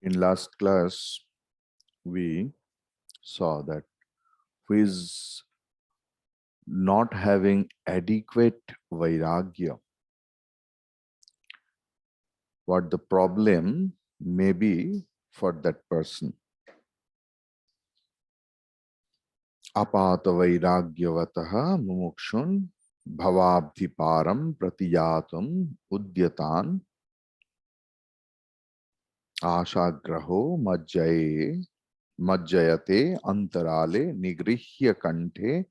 In last class, we saw that who is not having adequate vairagya, what the problem may be for that person. Apata vairagyavataha mumukshun bhavabdhiparam pratiyatam udyatan ashagraho majjayate antarale nigrihya kante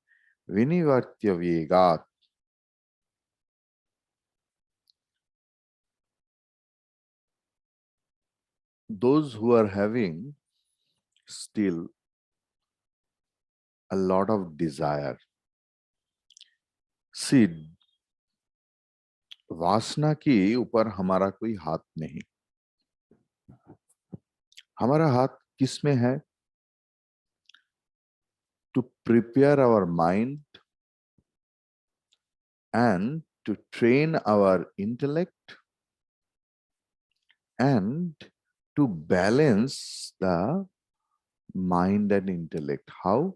vinivartya vegat. Those who are having still a lot of desire. See, वासना के ऊपर हमारा कोई हाथ नहीं. हमारा हाथ किस में है? To prepare our mind and to train our intellect and to balance the mind and intellect. How?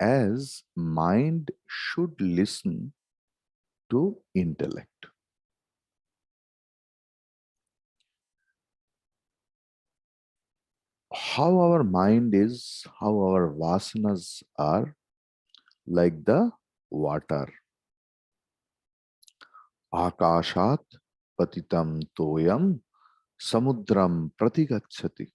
As mind should listen to intellect. How our mind is, how our vasanas are like the water. Akashat patitam toyam samudram pratigacchati.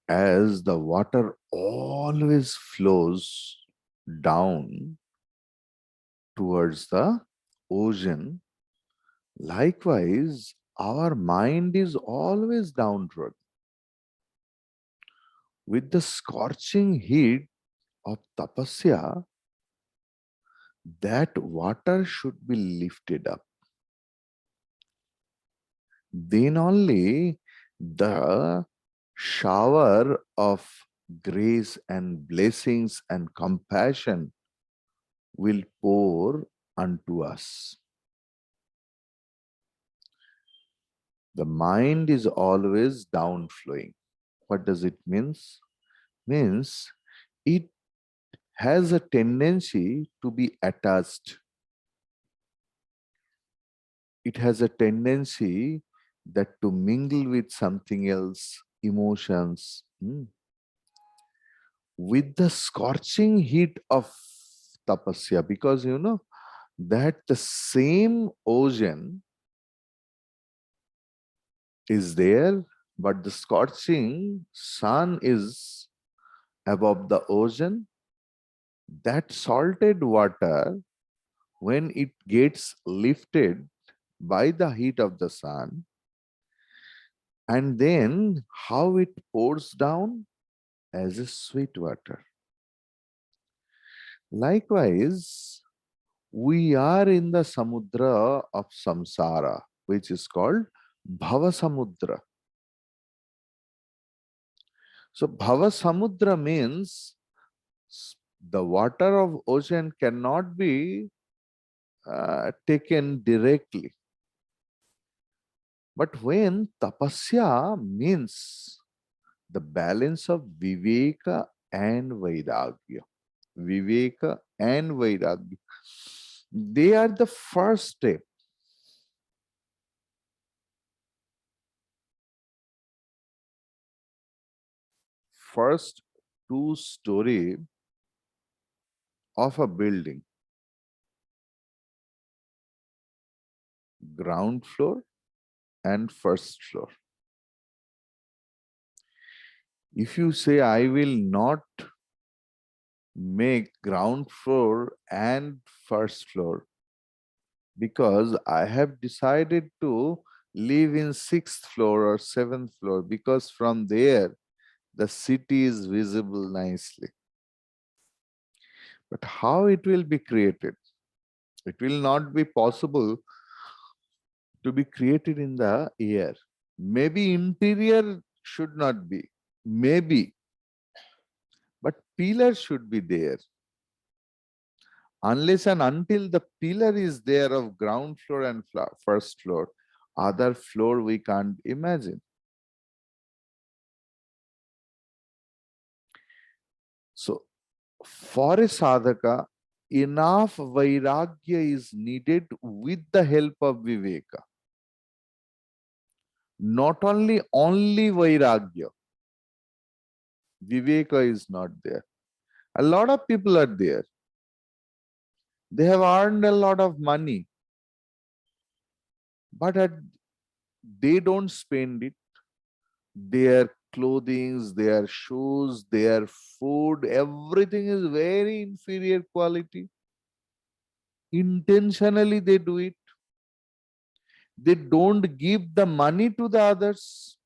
As the water always flows down towards the ocean, likewise, our mind is always downward. With the scorching heat of tapasya, that water should be lifted up. Then only the shower of grace and blessings and compassion will pour unto us. The mind is always downflowing. What does it mean? Means it has a tendency to be attached. It has a tendency that to mingle with something else, emotions. With the scorching heat of tapasya, because you know that the same ocean is there, but the scorching sun is above the ocean. That salted water, when it gets lifted by the heat of the sun, and then how it pours down as a sweet water. Likewise, we are in the samudra of samsara, which is called bhava samudra. So bhava samudra means the water of ocean cannot be taken directly. But when tapasya means the balance of viveka and vairagya, viveka and vairagya, they are the first step. First two-story of a building, ground floor and first floor. If you say, I will not make ground floor and first floor because I have decided to live in 6th floor or 7th floor, because from there the city is visible nicely. But how it will be created? It will not be possible to be created in the air. Maybe interior should not be, maybe, but pillar should be there. Unless and until the pillar is there of ground floor and first floor, Other floor we can't imagine. So for a sadhaka, enough vairagya is needed with the help of viveka. Not only vairagya, viveka is not there. A lot of people are there. They have earned a lot of money, but they don't spend it. Their clothing, their shoes, their food, everything is very inferior quality. Intentionally they do it. They don't give the money to the others.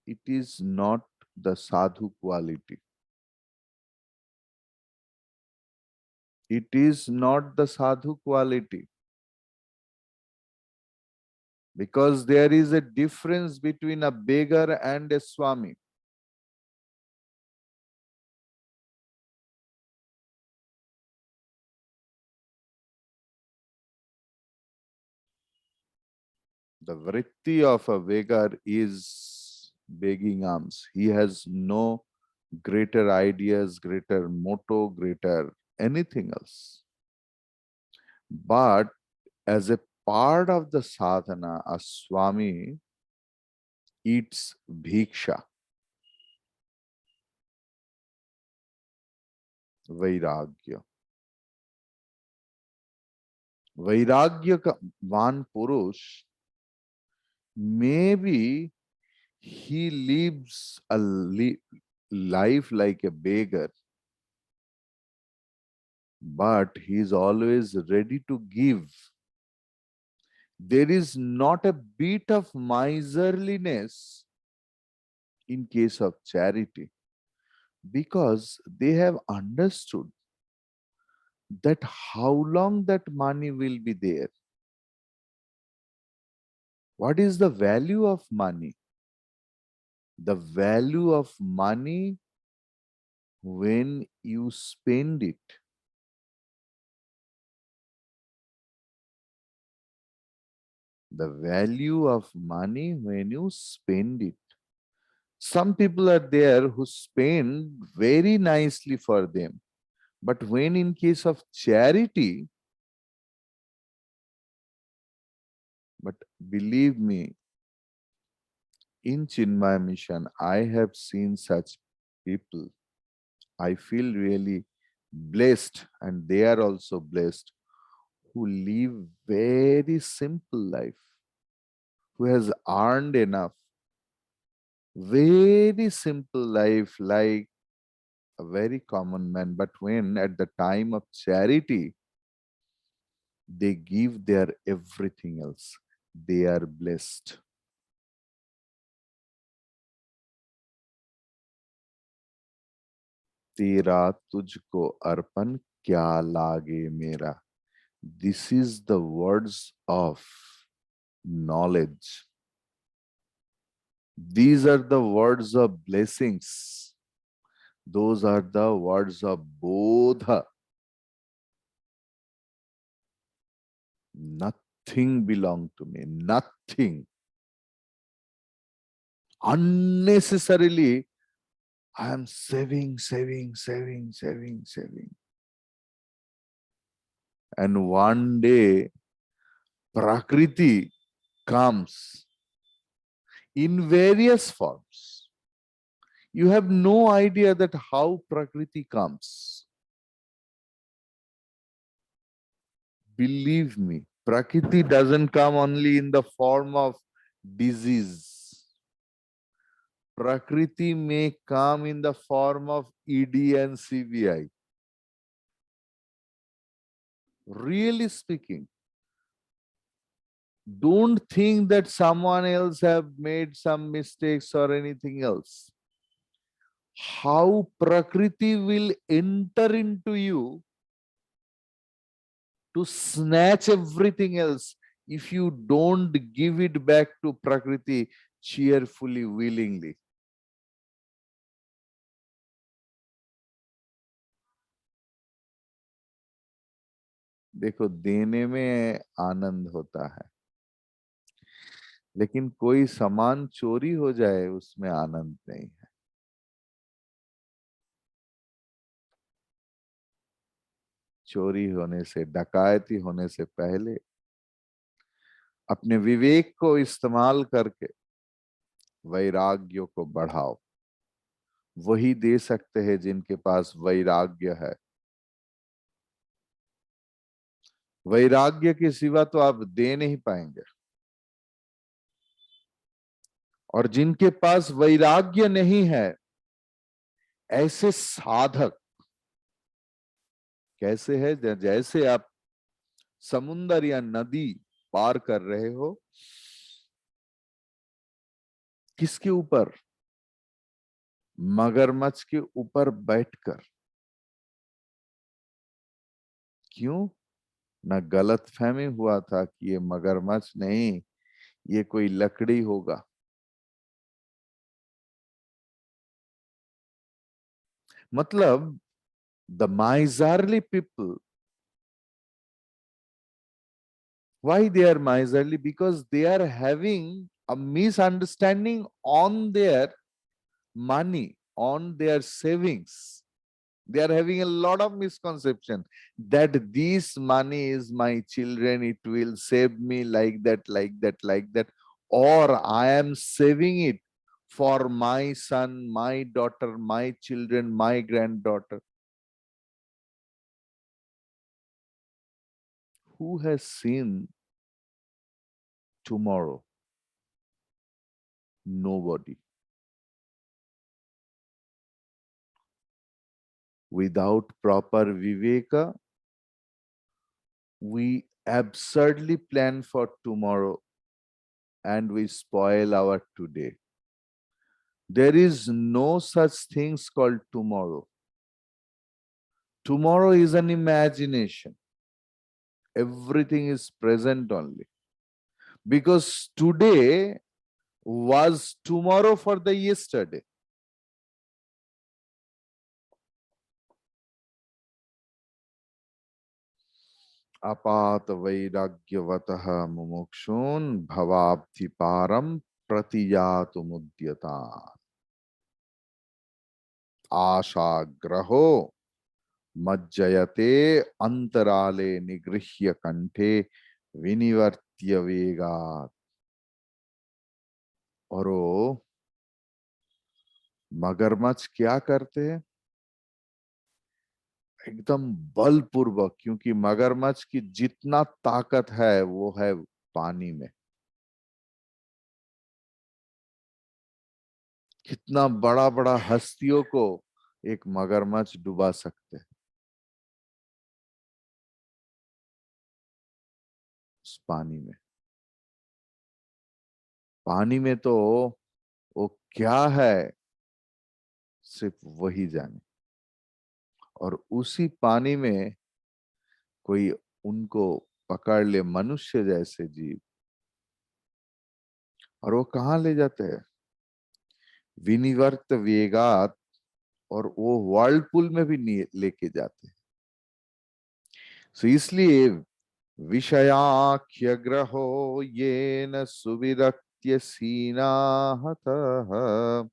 It is not the sadhu quality. It is not the sadhu quality. Because there is a difference between a beggar and a swami. The vritti of a beggar is begging alms. He has no greater ideas, greater motto, greater anything else. But as a part of the sadhana, a swami eats bhiksha, vairagya. Vairagyavan purush, maybe he lives a life like a beggar, but he is always ready to give. There is not a bit of miserliness in case of charity, because they have understood that how long that money will be there. What is the value of money? The value of money when you spend it. The value of money when you spend it. Some people are there who spend very nicely for them. But when in case of charity, but believe me, in Chinmaya Mission, I have seen such people. I feel really blessed, and they are also blessed, who live very simple life, who has earned enough, very simple life like a very common man. But when at the time of charity, they give their everything else, they are blessed. तेरा तुझको अर्पण क्या लागे मेरा. This is the words of knowledge. These are the words of blessings. Those are the words of bodha. Nothing belong to me. Nothing. Unnecessarily, I am saving, saving, saving, saving, saving. And one day, Prakriti comes in various forms. You have no idea that how Prakriti comes. Believe me, Prakriti doesn't come only in the form of disease. Prakriti may come in the form of ED and CBI. Really speaking, don't think that someone else have made some mistakes or anything else. How Prakriti will enter into you to snatch everything else if you don't give it back to Prakriti cheerfully, willingly. देखो, देने में आनंद होता है, लेकिन कोई सामान चोरी हो जाए उसमें आनंद नहीं है। चोरी होने से, डकैती होने से पहले अपने विवेक को इस्तेमाल करके वैराग्य को बढ़ाओ। वही दे सकते हैं जिनके पास वैराग्य है। वैराग्य के सिवा तो आप दे नहीं पाएंगे। और जिनके पास वैराग्य नहीं है, ऐसे साधक कैसे है? जैसे आप समुंदर या नदी पार कर रहे हो, किसके ऊपर? मगरमच्छ के ऊपर बैठकर। क्यों? ना गलत फहमी हुआ था कि ये मगरमच्छ नहीं, ये कोई लकड़ी होगा। मतलब the miserly people, why they are miserly? Because they are having a misunderstanding on their money, on their savings. They are having a lot of misconception that this money is my children, it will save me like that, like that, like that, or I am saving it for my son, my daughter, my children, my granddaughter. Who has seen tomorrow? Nobody. Without proper viveka, we absurdly plan for tomorrow and we spoil our today. There is no such things called tomorrow. Tomorrow is an imagination. Everything is present only. Because today was tomorrow for the yesterday. अपात वैराग्यवतः मुमुक्षून् भवाब्धि पारम प्रतियातु मुद्यता। आशाग्रहो मज्जयते अंतराले निगृह्य कंठे विनिवर्त्य वेगात्। और वो मगरमच्छ क्या करते हैं? एकदम बलपूर्वक, क्योंकि मगरमच्छ की जितना ताकत है वो है पानी में। कितना बड़ा बड़ा हस्तियों को एक मगरमच्छ डुबा सकते हैं उस पानी में। पानी में तो वो क्या है सिर्फ वही जाने। और उसी पानी में कोई उनको पकड़ ले, मनुष्य जैसे जीव, और वो कहाँ ले जाते हैं? विनिवर्त वेगात। और वो वर्लपुल में भी लेके जाते हैं। सो इसलिए विषयाख्य ग्रहो ये न सुविरक्त्य सीना हतः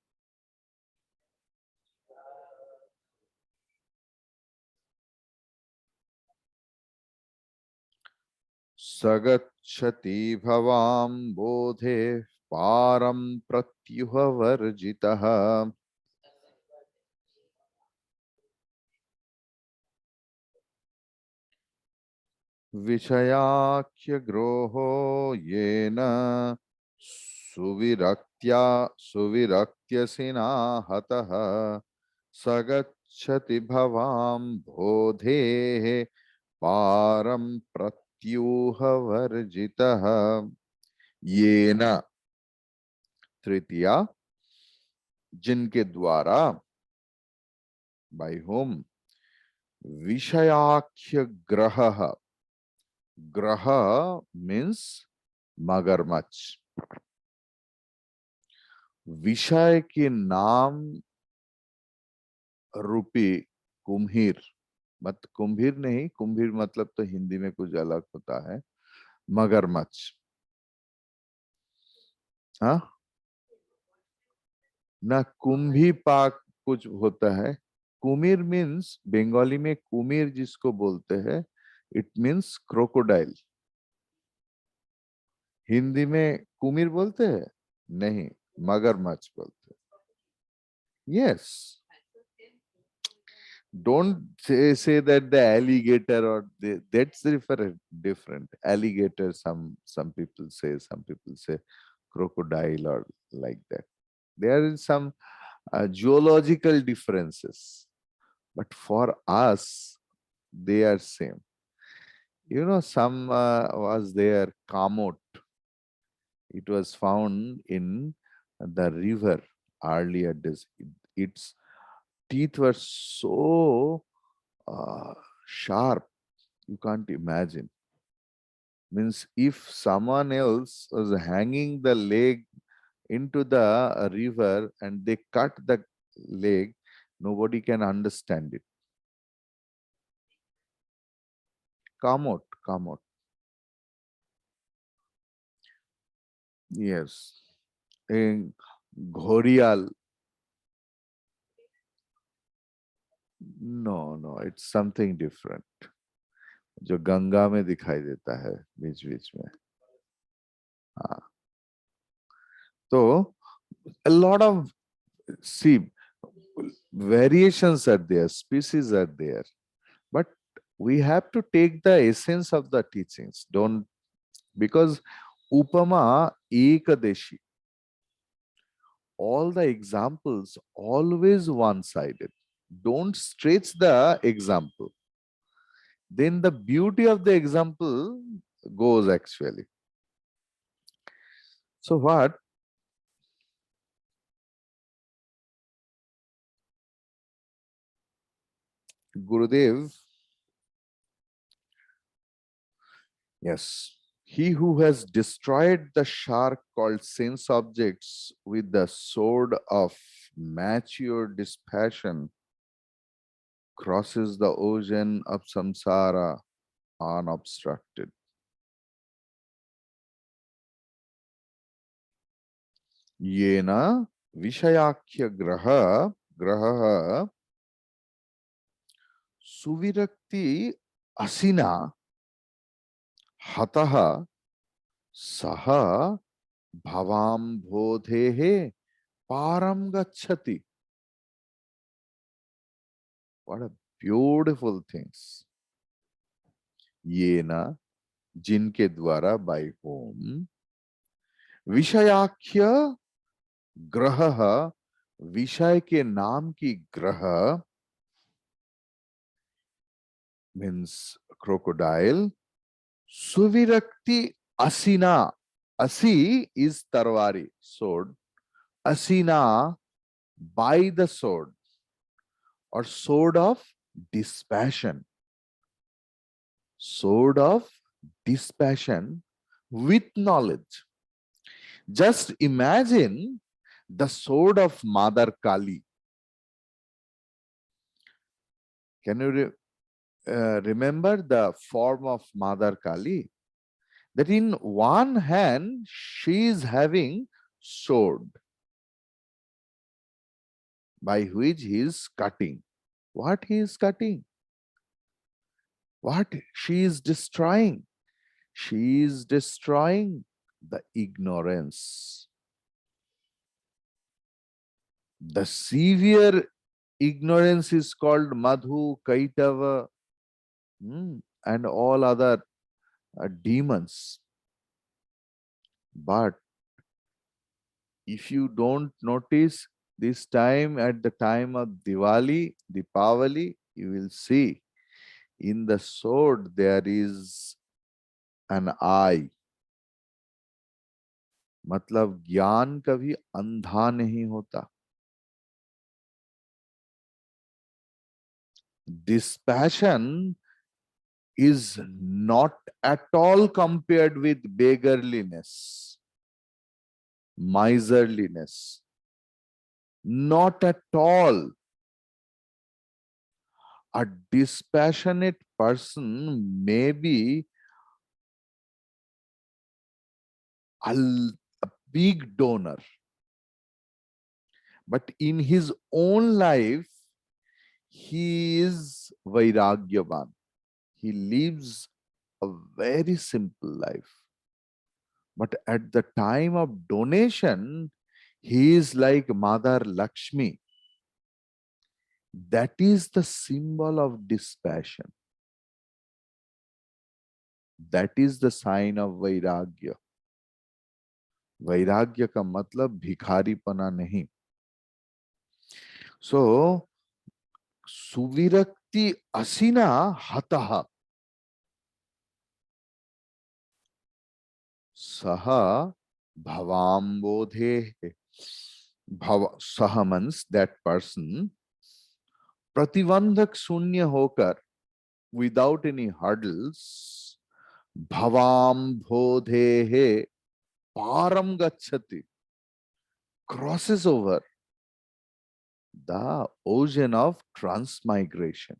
सगच्छति भवाम बोधे पारम प्रत्युह वर्जितः। विषयाख्य ग्रोहो येन सुविरक्त्या सुविरक्त्यसिना हतः सगच्छति भवाम बोधे पारम प्रत्यूह वर्जितः। येन, तृतीया, जिनके द्वारा, बाय होम, विषयाख्य ग्रह, ग्रह मीन्स मगरमच्छ, विषय के नाम रूपी कुम्हीर, मत कुंभीर नहीं, कुंभीर मतलब तो हिंदी में कुछ अलग होता है, मगरमच्छ। हाँ ना, कुंभी पाक कुछ होता है। कुमिर मीन्स, बंगाली में कुमिर जिसको बोलते हैं, इट मीन्स क्रोकोडाइल। हिंदी में कुमिर बोलते हैं? नहीं, मगरमच्छ बोलते हैं। Yes, don't say that the alligator or that's different. Alligator, some people say crocodile or like that. There is some geological differences, but for us they are same. You know, some was there Kamot. It was found in the river earlier days. Its teeth were so sharp, you can't imagine. Means if someone else was hanging the leg into the river and they cut the leg, nobody can understand it. Kamot, kamot. Yes. In Ghorial. No, no, it's something different. जो गंगा में दिखाई देता है बीच बीच में. हाँ. तो a lot of, see, variations are there, species are there, but we have to take the essence of the teachings. Don't, because upama ekadeshi, all the examples always one-sided. Don't stretch the example. Then the beauty of the example goes actually. So what? Gurudev, yes, he who has destroyed the shark called sense objects with the sword of mature dispassion crosses the ocean of samsara unobstructed. Yena vishayakya graha suvirakti asina hataha saha bhavam bodhehe param gacchati. What a beautiful things. Yena, जिनके द्वारा, by whom, विषयाख्य ग्रह, विषय के नाम की ग्रह means crocodile, suvirakti asina, asi is tarwari, sword, asina, by the sword or sword of dispassion, sword of dispassion with knowledge. Just imagine the sword of Mother Kali. Can you remember the form of Mother Kali? That in one hand she is having sword by which he is cutting. What he is cutting? What she is destroying? She is destroying the ignorance. The severe ignorance is called Madhu, Kaitava, and all other demons. But if you don't notice, this time, at the time of Diwali, Dipavali, you will see in the sword there is an eye. मतलब ज्ञान कभी अंधा नहीं होता. Dispassion is not at all compared with beggarliness, miserliness. Not at all. A dispassionate person may be a, a big donor, but in his own life, he is Vairagyavan. He lives a very simple life. But at the time of donation, he is like Mother Lakshmi. That is the symbol of dispassion. That is the sign of Vairagya. वैराग्य का मतलब भिखारीपना नहीं. So सुविरक्ति असिना हतः सह भवाम्बोधे. सह means that person, प्रतिबंधक शून्य होकर, without any hurdles, भवाम्बोधे param gacchati, crosses over the ocean of transmigration.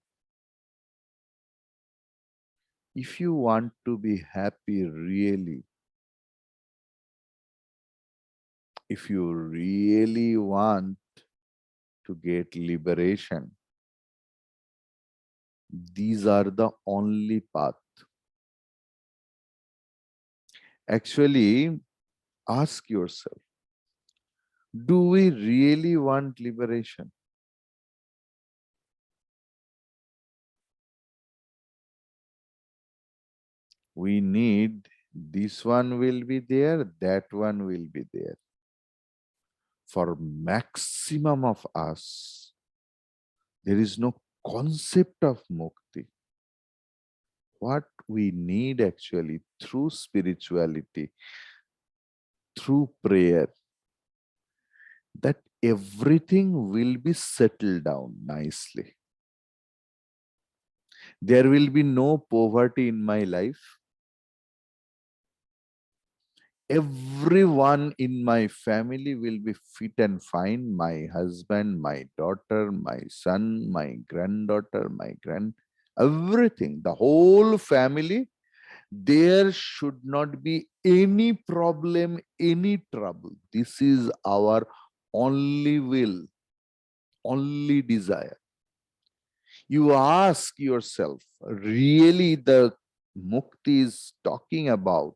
If you want to be happy really, if you really want to get liberation, these are the only path. Actually, ask yourself, do we really want liberation? We need, this one will be there, that one will be there. For maximum of us, there is no concept of mukti. What we need actually through spirituality, through prayer, that everything will be settled down nicely. There will be no poverty in my life. Everyone in my family will be fit and fine. My husband, my daughter, my son, my granddaughter, everything, the whole family, there should not be any problem, any trouble. This is our only will, only desire. You ask yourself, really the mukti is talking about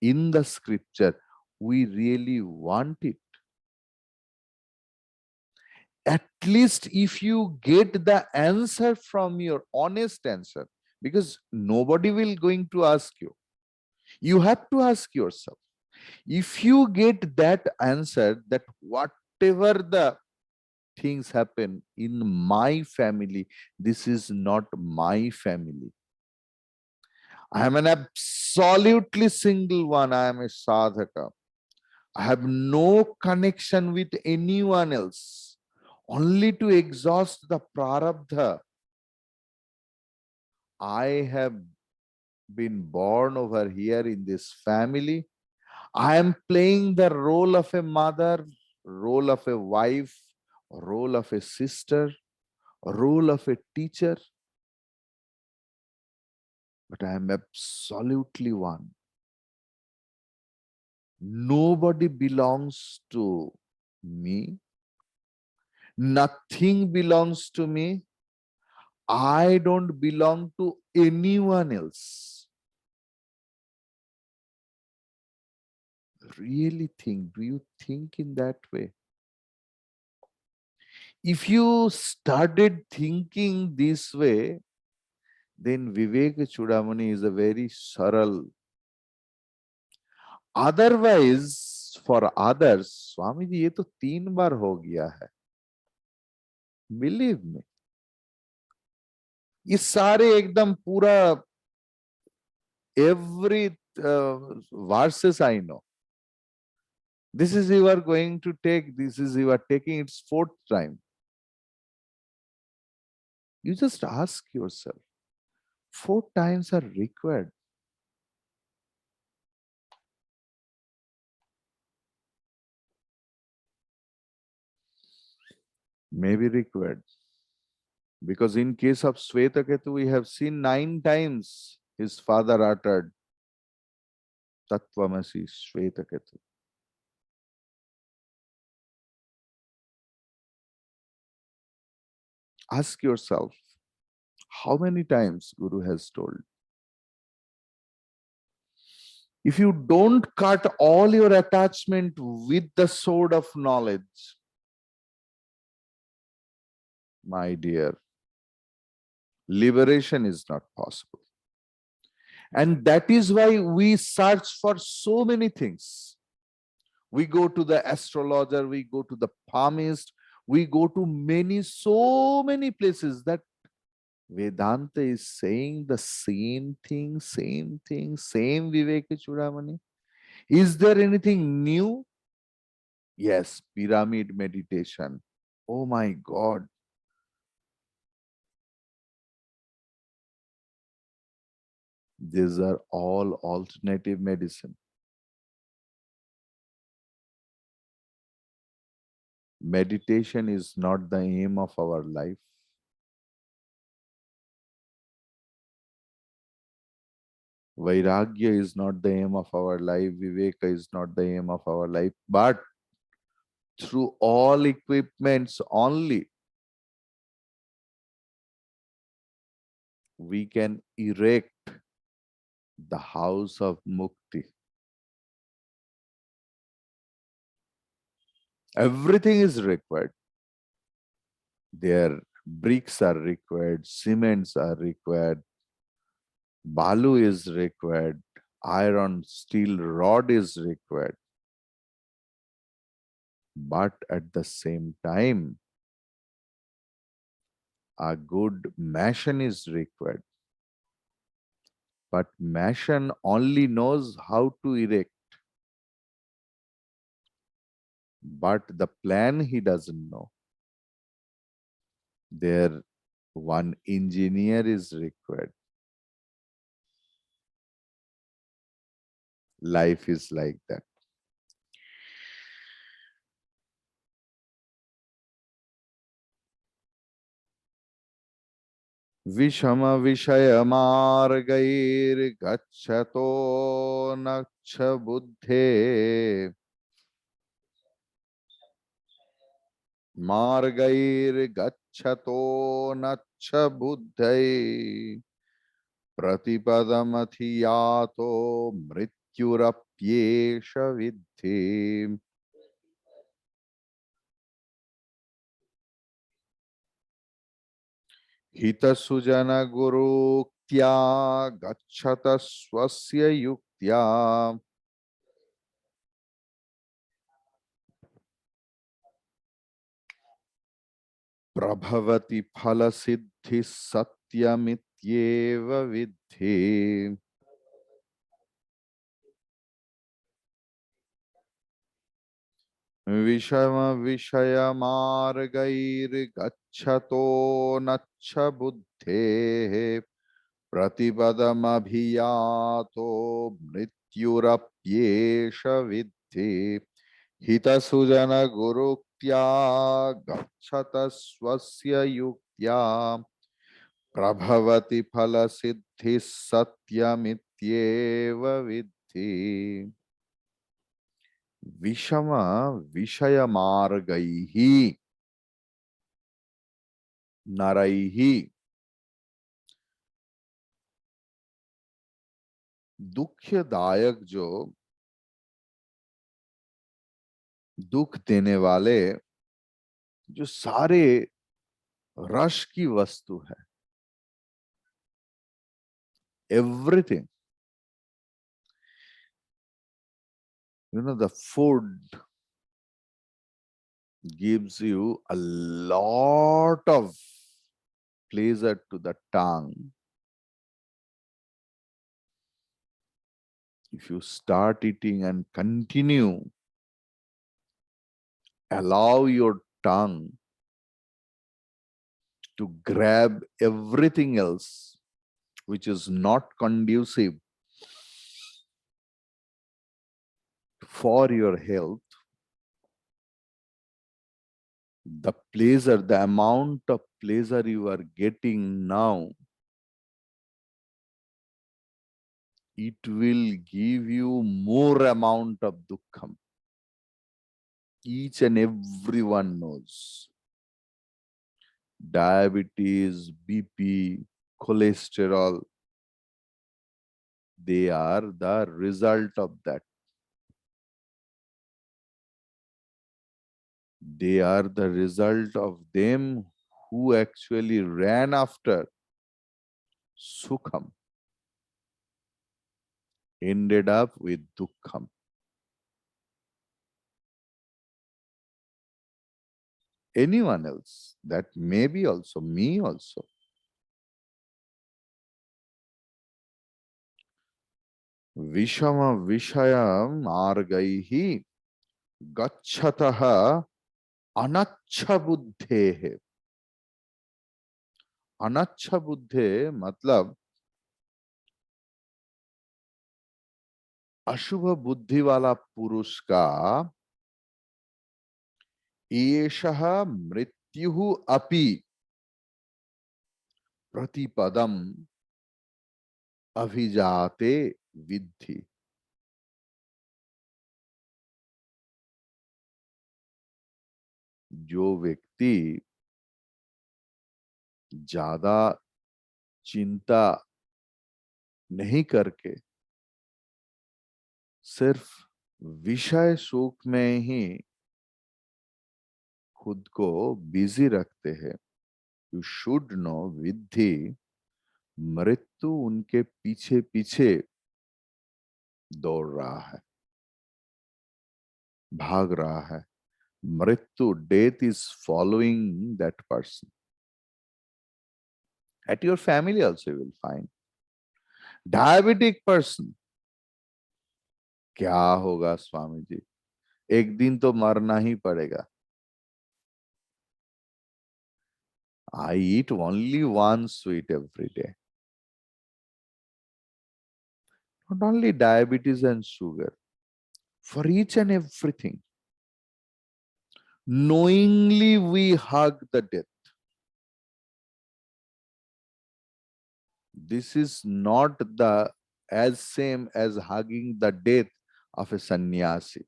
in the scripture, we really want it? At least if you get the answer from your honest answer, because nobody will going to ask you. You have to ask yourself. If you get that answer, that whatever the things happen in my family, this is not my family. I am an absolutely single one. I am a sadhaka. I have no connection with anyone else, only to exhaust the prarabdha. I have been born over here in this family. I am playing the role of a mother, role of a wife, role of a sister, role of a teacher, but I am absolutely one. Nobody belongs to me. Nothing belongs to me. I don't belong to anyone else. Really think, do you think in that way? If you started thinking this way, then Vivekachudamani is a very saral. Otherwise, for others, Swami ji ये तो 3 बार हो गया है. Believe me. ये सारे एकदम पूरा every verses I know. This is you are going to take, this is you are taking its 4th time. You just ask yourself, 4 times are required. Maybe required. Because in case of Svetaketu, we have seen 9 times his father uttered Tattvamasi Svetaketu. Ask yourself, how many times Guru has told? If you don't cut all your attachment with the sword of knowledge, my dear, liberation is not possible. And that is why we search for so many things. We go to the astrologer, we go to the palmist, we go to so many places that Vedanta is saying the same thing, same Vivekachudamani. Is there anything new? Yes, pyramid meditation. Oh my God. These are all alternative medicine. Meditation is not the aim of our life. Vairagya is not the aim of our life. Viveka is not the aim of our life. But through all equipments only, we can erect the house of Mukti. Everything is required. Their bricks are required, cements are required, balu is required, iron, steel rod is required. But at the same time, a good mason is required. But mason only knows how to erect. But the plan he doesn't know. There, one engineer is required. Life is like that. विषम विषय मार्गैर गच्छतो नक्ष बुद्धे मार्गैर गच्छतो नक्ष बुद्धै प्रतिपदमथियातो मृत्युरप्येष विद्धि हितसुजन गुरुक्त्या गच्छत स्वस्य युक्त्या प्रभवति फल सिद्धि सत्यमित्येव विद्धि विषम विषय मार्गैर गच्छतो नच्छ बुद्धेः प्रतिपदमभियातो मृत्युरप्येष विद्धि हितसुजन गुरुक्त्या गच्छत स्वस्य युक्त्या प्रभवति फल सिद्धि सत्यमित्येव विद्धि विषम विषय मार्गैहि नरैहि दुखदायक जो दुख देने वाले जो सारे रस की वस्तु है, everything, the food gives you a lot of pleasure to the tongue. If you start eating and continue, allow your tongue to grab everything else which is not conducive for your health, the pleasure, the amount of pleasure you are getting now, it will give you more amount of dukkham. Each and everyone knows. Diabetes, BP, cholesterol, they are the result of that. They are the result of them who actually ran after Sukham, ended up with Dukkham. Anyone else, that may be also me also. Vishama Vishayam Margaihi Gachataha Anacha Buddhe. Anacha Buddhe मतलब अशुभ बुद्धि वाला पुरुष का एषः मृत्युः अपि प्रतिपदम अभिजाते विद्धि. जो व्यक्ति ज्यादा चिंता नहीं करके सिर्फ विषय सुख में ही खुद को बिजी रखते हैं, यू शुड नो विद्धि, मृत्यु उनके पीछे पीछे दौड़ रहा है, भाग रहा है. मृत्यु, death is following that person. At your family also will find diabetic person. क्या होगा स्वामी जी, एक दिन तो मरना ही पड़ेगा. I eat only one sweet every day. Not only diabetes and sugar, for each and everything. Knowingly we hug the death. This is not the as same as hugging the death of a sannyasi.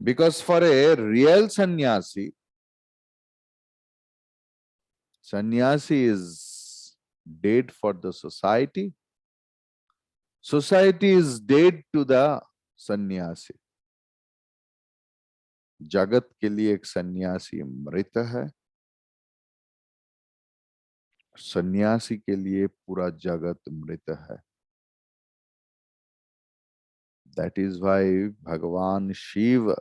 Because for a real sannyasi, sannyasi is dead for the society. Society is dead to the sannyasi. जगत के लिए एक सन्यासी मृत है, सन्यासी के लिए पूरा जगत मृत है. That is why भगवान Shiv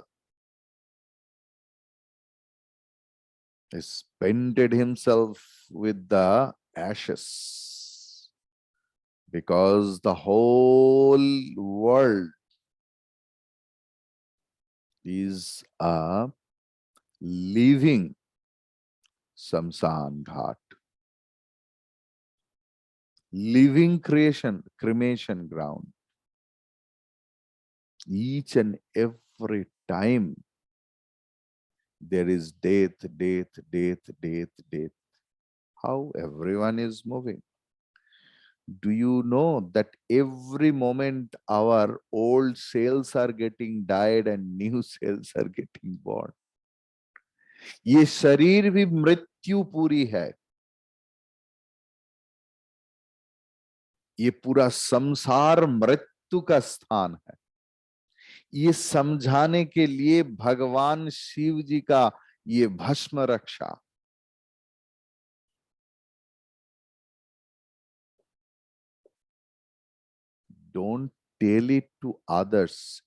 has painted himself with the ashes, because the whole world is a living samsan ghat, living cremation ground. Each and every time there is death, death, death, death, death. How everyone is moving. Do you know that every moment our old cells are getting died and new cells are getting born? ये शरीर भी मृत्यु पूरी है. ये पूरा संसार मृत्यु का स्थान है. ये समझाने के लिए भगवान शिव जी का ये भस्म रक्षा. Don't tell it to others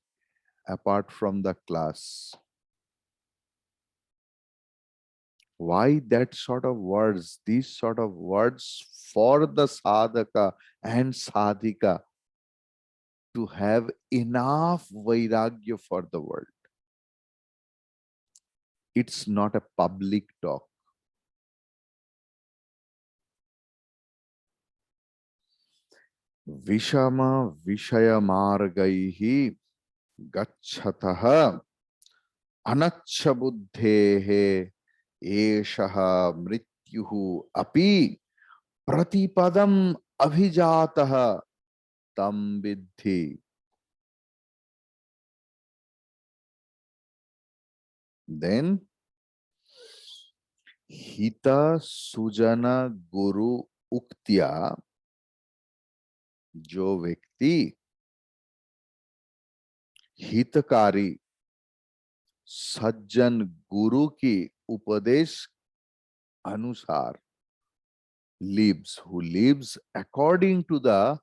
apart from the class. Why that sort of words, these sort of words for the sadhaka and sadhika to have enough vairagya for the world. It's not a public talk. Vishama Vishaya Margaihi Gachataha Anacha Buddhehe एषः मृत्युः अपि प्रतिपदम अभिजातः तम विद्धि. Then हित सुजन गुरु उक्त्या, जो व्यक्ति हितकारी सज्जन गुरु की उपदेश अनुसार lives, who lives according to the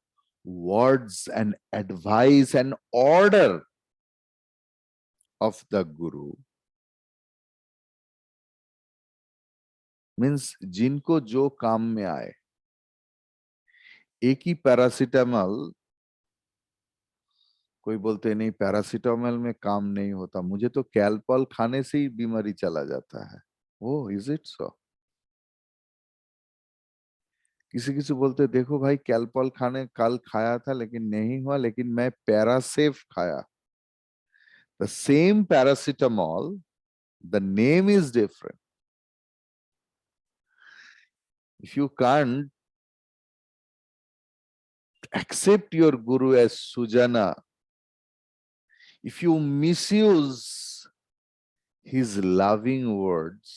words and advice and order of the guru, means जिनको जो काम में आए. एक ही पैरासीटामोल, कोई बोलते हैं नहीं पैरासीटामोल में काम नहीं होता, मुझे तो कैलपॉल खाने से ही बीमारी चला जाता है. Oh is it so? किसी किसी बोलते देखो भाई कैलपॉल खाने कल खाया था लेकिन नहीं हुआ, लेकिन मैं पैरासेफ खाया. The same paracetamol, the name is different. If you can't accept your guru as Sujana, if you misuse his loving words,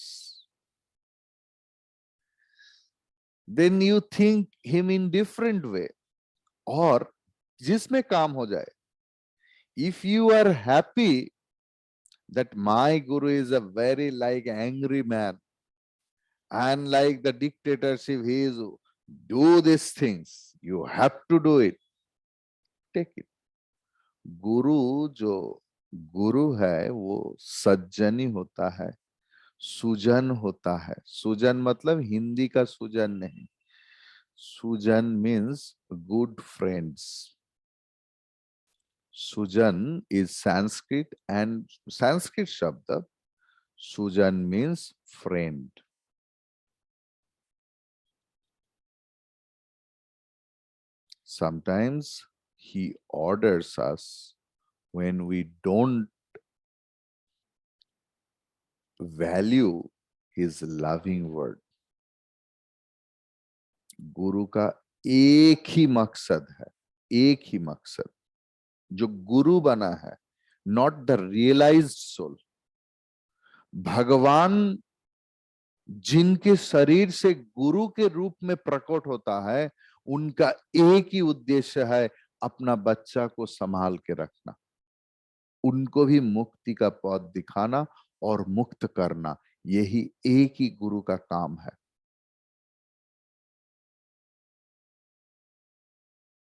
then you think him in different way. और जिसमें काम हो जाए. If you are happy that my guru is a very like angry man and like the dictatorship, he is do these things, you have to do it, take it. गुरु जो गुरु है वो सज्जनी होता है, सुजन होता है. सुजन मतलब हिंदी का सुजन नहीं. सुजन मीन्स गुड फ्रेंड्स. सुजन इज संस्कृत एंड संस्कृत शब्द. सुजन means friend. Sometimes he orders us when we don't value his loving word. गुरु का एक ही मकसद है, एक ही मकसद. जो गुरु बना है, नॉट द रियलाइज्ड सोल. भगवान जिनके शरीर से गुरु के रूप में प्रकट होता है, उनका एक ही उद्देश्य है अपना बच्चा को संभाल के रखना, उनको भी मुक्ति का पथ दिखाना और मुक्त करना. यही एक ही गुरु का काम है.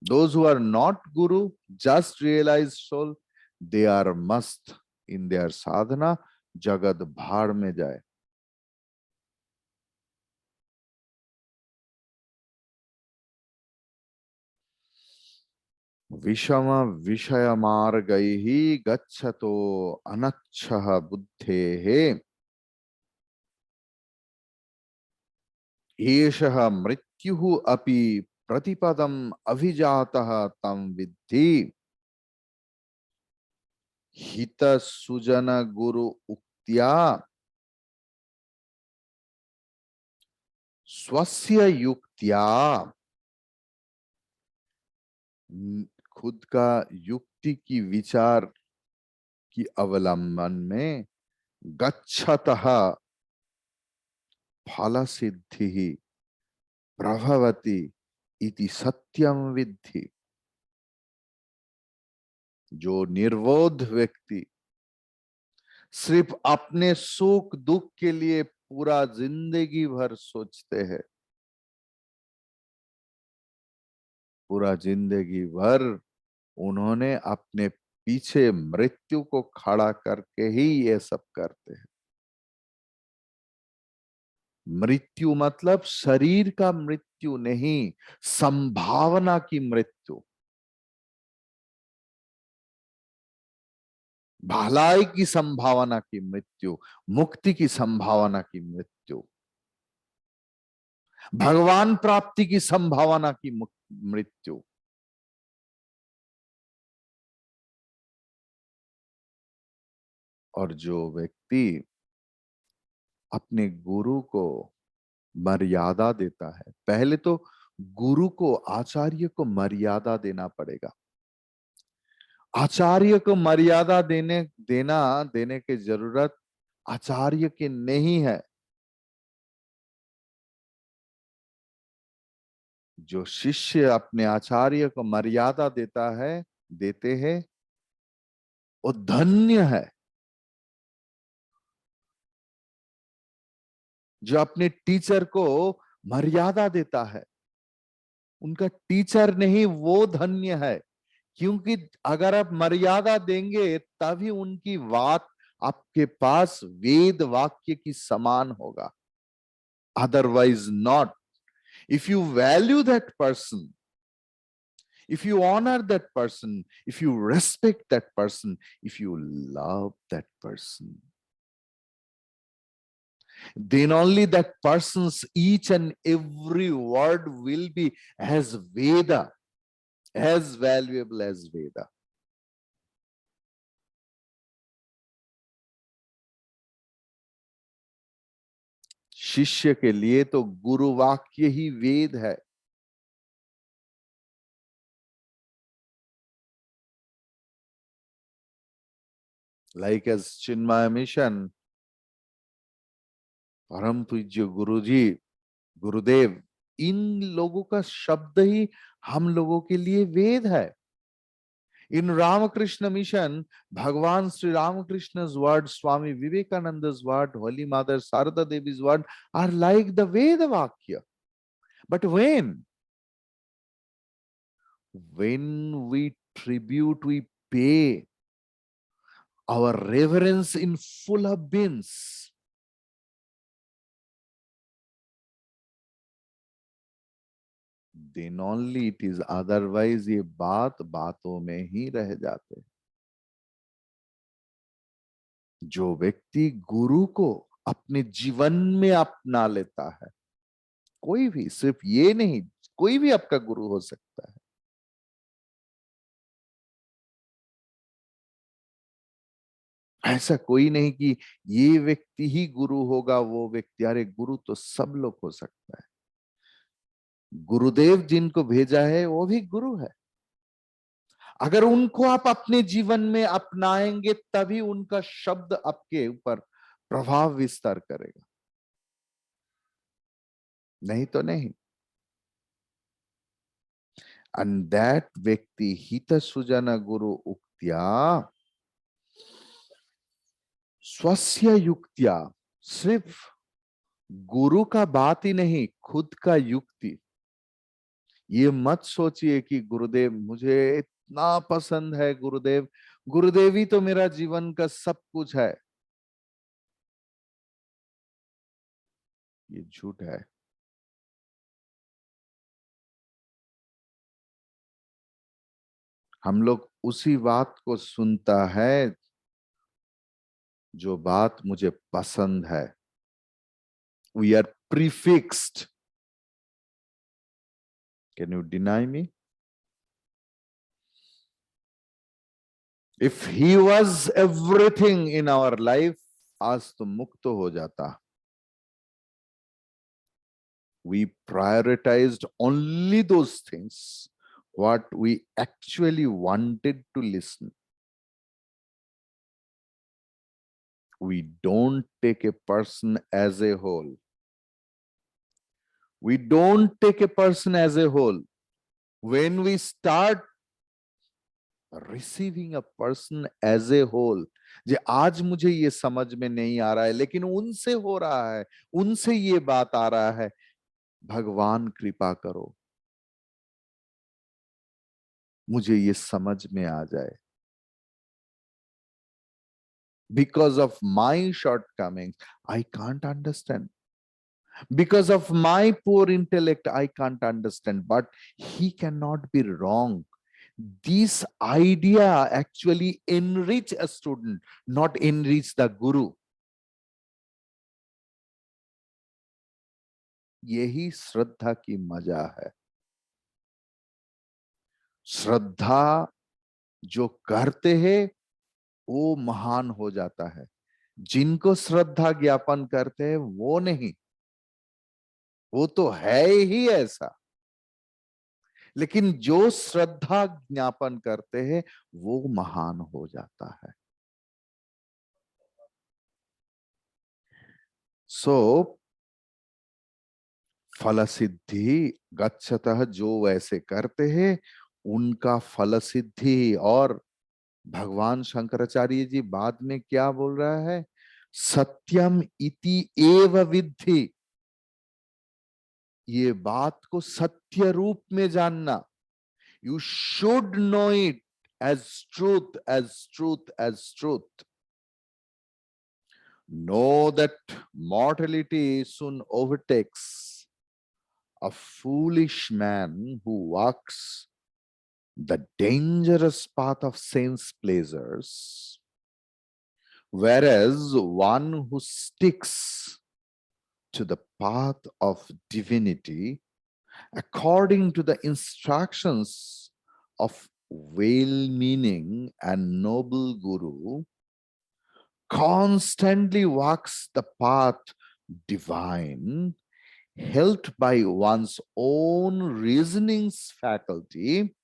Those who are not guru, just realized soul, they are must in their sadhana. जगत भाड़ में जाए. विषम विषय मार्गैः गच्छतो अनच्छः बुद्धेः एषः मृत्युः अपि प्रतिपदम् अभिजातः तं विद्धि. हित सुजन गुरु उक्त्या स्वस्य युक्त्या, खुद का युक्ति की विचार की अवलंबन में गच्छतः फल सिद्धि प्रभवति इति सत्यम विद्धि. जो निर्बोध व्यक्ति सिर्फ अपने सुख दुख के लिए पूरा जिंदगी भर सोचते हैं, पूरा जिंदगी भर उन्होंने अपने पीछे मृत्यु को खड़ा करके ही ये सब करते हैं. मृत्यु मतलब शरीर का मृत्यु नहीं, संभावना की मृत्यु, भलाई की संभावना की मृत्यु, मुक्ति की संभावना की मृत्यु, भगवान प्राप्ति की संभावना की मृत्यु. और जो व्यक्ति अपने गुरु को मर्यादा देता है। पहले तो गुरु को, आचार्य को मर्यादा देना पड़ेगा। आचार्य को मर्यादा देने की जरूरत आचार्य की नहीं है। जो शिष्य अपने आचार्य को मर्यादा देते हैं, वो धन्य है। जो अपने टीचर को मर्यादा देता है, उनका टीचर नहीं, वो धन्य है। क्योंकि अगर आप मर्यादा देंगे तभी उनकी बात आपके पास वेद वाक्य की समान होगा। Otherwise not. If you value that person, if you honor that person, if you respect that person, if you love that person, then only that person's each and every word will be as Veda, as valuable as Veda. शिष्य के लिए तो गुरु वाक्य ही वेद है। Like as Chinmaya Mission, परम पूज्य गुरु जी, गुरुदेव, इन लोगों का शब्द ही हम लोगों के लिए वेद है। In Ramakrishna Mission, Bhagavan Sri Ramakrishna's word, Swami Vivekananda's word, Holy Mother Sarada Devi's word are like the Veda Vakya. But when we tribute, we pay our reverence in full abeyance, then only it is, otherwise ये बात बातों में ही रह जाते। जो व्यक्ति गुरु को अपने जीवन में अपना लेता है, कोई भी, सिर्फ ये नहीं, कोई भी आपका गुरु हो सकता है। ऐसा कोई नहीं कि ये व्यक्ति ही गुरु होगा, वो व्यक्ति, अरे गुरु तो सब लोग हो सकता है। गुरुदेव जिनको भेजा है वो भी गुरु है। अगर उनको आप अपने जीवन में अपनाएंगे तभी उनका शब्द आपके ऊपर प्रभाव विस्तार करेगा, नहीं तो नहीं। And that व्यक्ति हित सुजन गुरु उक्त्या स्वस्य युक्त्या, सिर्फ गुरु का बात ही नहीं, खुद का युक्ति। ये मत सोचिए कि गुरुदेव मुझे इतना पसंद है, गुरुदेव, गुरुदेव ही तो मेरा जीवन का सब कुछ है। ये झूठ है। हम लोग उसी बात को सुनता है जो बात मुझे पसंद है। We are prefixed. Can you deny me? If he was everything in our life, आज तो मुक्त हो जाता। We prioritized only those things what we actually wanted to listen. We don't take a person as a whole. We don't take a person as a whole. When we start receiving a person as a whole, जे आज मुझे ये समझ में नहीं आ रहा है लेकिन उनसे हो रहा है, उनसे ये बात आ रहा है, भगवान कृपा करो मुझे ये समझ में आ जाए। Because of my shortcomings, I can't understand. Because of my poor intellect, I can't understand. But he cannot be wrong. This idea actually enrich a student, not enrich the guru. यही श्रद्धा की मजा है। श्रद्धा जो करते हैं वो महान हो जाता है। जिनको श्रद्धा ज्ञापन करते हैं वो नहीं, वो तो है ही ऐसा, लेकिन जो श्रद्धा ज्ञापन करते हैं वो महान हो जाता है। सो फल सिद्धि गच्छतः, जो वैसे करते हैं उनका फल सिद्धि। और भगवान शंकराचार्य जी बाद में क्या बोल रहा है, सत्यम इति एव विद्धि, ये बात को सत्य रूप में जानना। You should know it as truth, as truth, as truth. Know that mortality soon overtakes a foolish man who walks the dangerous path of sense pleasures, whereas one who sticks to the path of divinity according to the instructions of well-meaning and noble guru constantly walks the path divine, helped by one's own reasoning's faculty,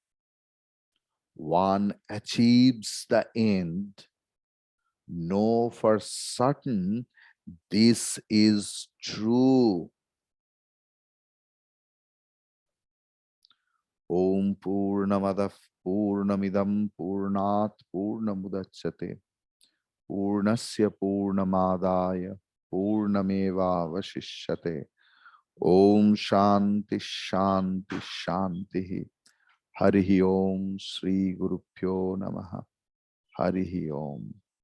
one achieves the end. Know for certain this is true. Om Purnamadav Purnamidam Purnat Purnamudachyate Purnasya Purnamadaya Purnameva Vashishyate. Om Shanti Shanti Shanti. Harihi Om Shri Gurupyo Namaha. Harihi Om.